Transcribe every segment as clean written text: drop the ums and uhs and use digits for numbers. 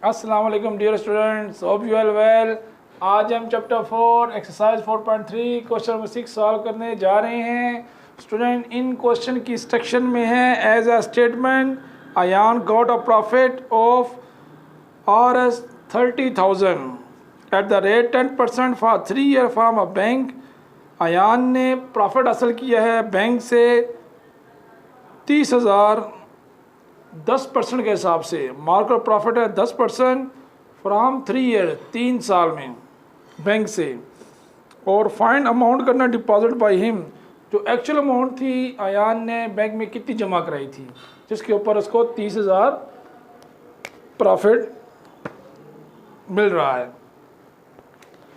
अस्सलाम वालेकुम dear students, hope you are well. आज हम chapter 4 exercise 4.3 question number 6 solve करने जा रहे हैं। स्टूडेंट, इन क्वेश्चन की इंस्ट्रक्शन में है as a statement Ayan got a profit of Rs 30,000 at the rate 10% for 3 year from a bank. Ayan ने प्रॉफिट हासिल किया है बैंक से 30,000 10% के हिसाब से। मार्केट प्रॉफिट है 10% फ्राम 3 ईयर 3 साल में बैंक से। और फाइंड अमाउंट करना डिपॉजिट बाय हिम, जो एक्चुअल अमाउंट थी अयान ने बैंक में कितनी जमा कराई थी, जिसके ऊपर उसको 30,000 प्रॉफिट मिल रहा है।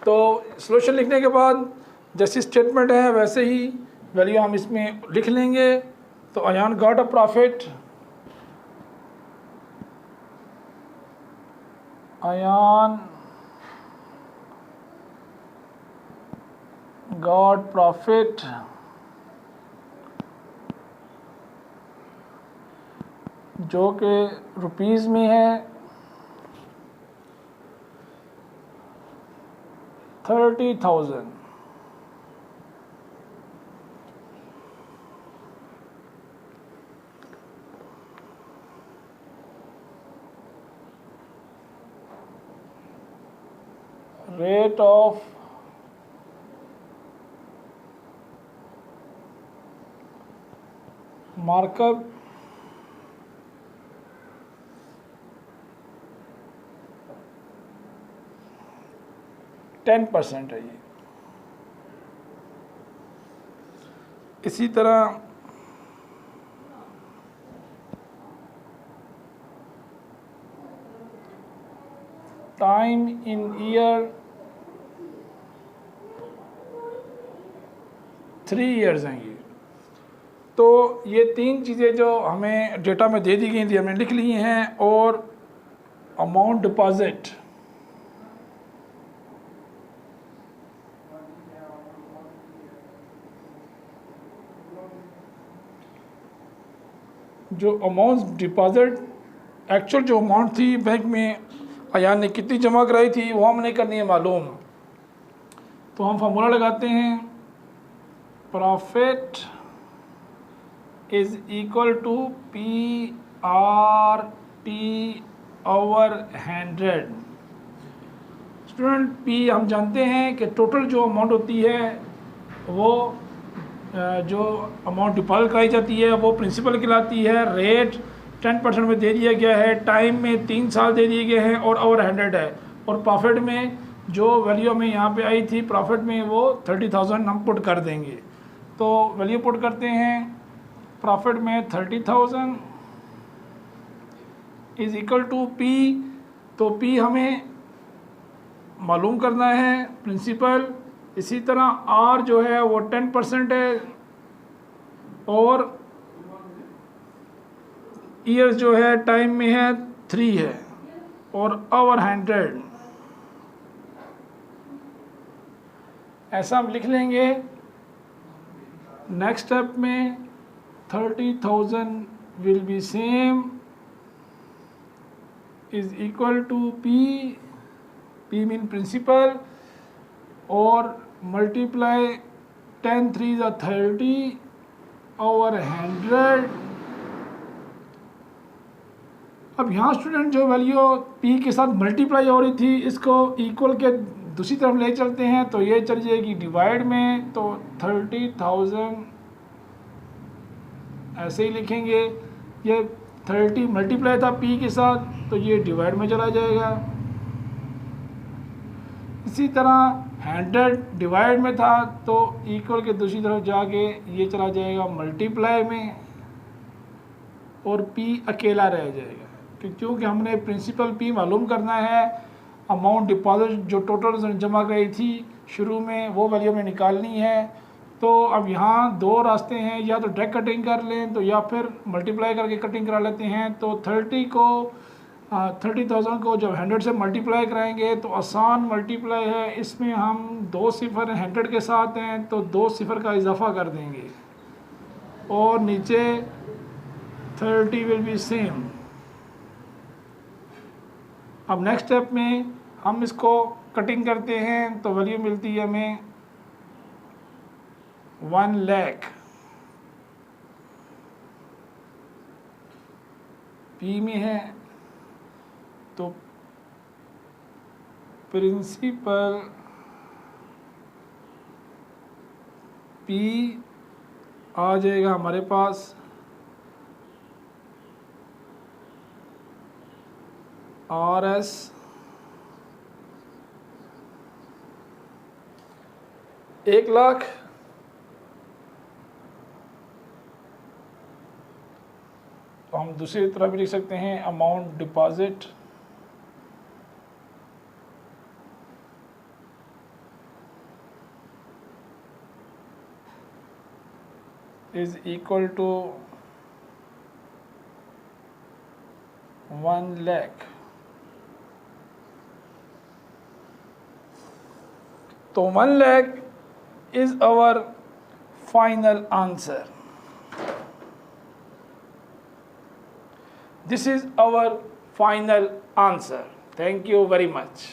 तो सॉल्यूशन लिखने के बाद जैसी स्टेटमेंट है वैसे ही वैल्यू हम इसमें लिख लेंगे। तो Ayan got a profit, Ayan got profit जो कि रुपीज़ में है 30,000। रेट ऑफ मार्कअप 10% है ये। इसी तरह टाइम इन ईयर 3 ईयर्स हैं ये। तो ये तीन चीज़ें जो हमें डेटा में दे दी गई थी हमने लिख ली हैं। और अमाउंट डिपॉजिट जो अमाउंट डिपॉजिट एक्चुअल जो अमाउंट थी बैंक में अयान ने कितनी जमा कराई थी वो हमने करनी है मालूम। तो हम फार्मूला लगाते हैं, profit is equal to P R T over 100। Student, P हम जानते हैं कि टोटल जो अमाउंट होती है वो जो अमाउंट डिपॉजिट कराई जाती है वो प्रिंसिपल कहलाती है। रेट 10% में दे दिया गया है, टाइम में 3 साल दे दिए गए हैं और ओवर 100 है। और प्रॉफिट में जो वैल्यू में यहाँ पे आई थी प्रॉफिट में वो 30,000 हम पुट कर देंगे। तो वैल्यू पुट करते हैं, प्रॉफिट में 30,000 इज इक्वल टू पी। तो पी हमें मालूम करना है प्रिंसिपल। इसी तरह आर जो है वो 10% है और ईयर्स जो है टाइम में है 3 है और ओवर 100 ऐसा हम लिख लेंगे। नेक्स्ट स्टेप में 30,000 will be same is equal to P, P mean principal, और मल्टीप्लाई 10 3 30 ओवर 100। अब यहाँ स्टूडेंट जो वैल्यू पी के साथ मल्टीप्लाई हो रही थी इसको इक्वल के दूसरी तरफ ले चलते हैं तो ये चल जाएगी डिवाइड में। तो 30,000 ऐसे ही लिखेंगे, ये 30 मल्टीप्लाई था पी के साथ तो ये डिवाइड में चला जाएगा। इसी तरह 100 डिवाइड में था तो इक्वल के दूसरी तरफ जाके ये चला जाएगा मल्टीप्लाई में और पी अकेला रह जाएगा। क्योंकि हमने प्रिंसिपल पी मालूम करना है, अमाउंट डिपॉजिट जो टोटल जमा कराई थी शुरू में वो वैल्यू में निकालनी है। तो अब यहाँ दो रास्ते हैं, या तो डायरेक्ट कटिंग कर लें तो या फिर मल्टीप्लाई करके कटिंग करा लेते हैं। तो 30,000 को जब 100 से मल्टीप्लाई कराएंगे तो आसान मल्टीप्लाई है, इसमें हम 2 सिफर 100 के साथ हैं तो 2 सिफर का इजाफा कर देंगे और नीचे 30 विल बी सेम। अब नेक्स्ट स्टेप में हम इसको कटिंग करते हैं तो वैल्यू मिलती है हमें 1 लाख। पी में है तो प्रिंसिपल पी आ जाएगा हमारे पास RS एक लाख, तो हम दूसरी तरह भी लिख सकते हैं amount deposit is equal to 1 lakh. तो 1 lakh is our final answer. This is our final answer. Thank you very much.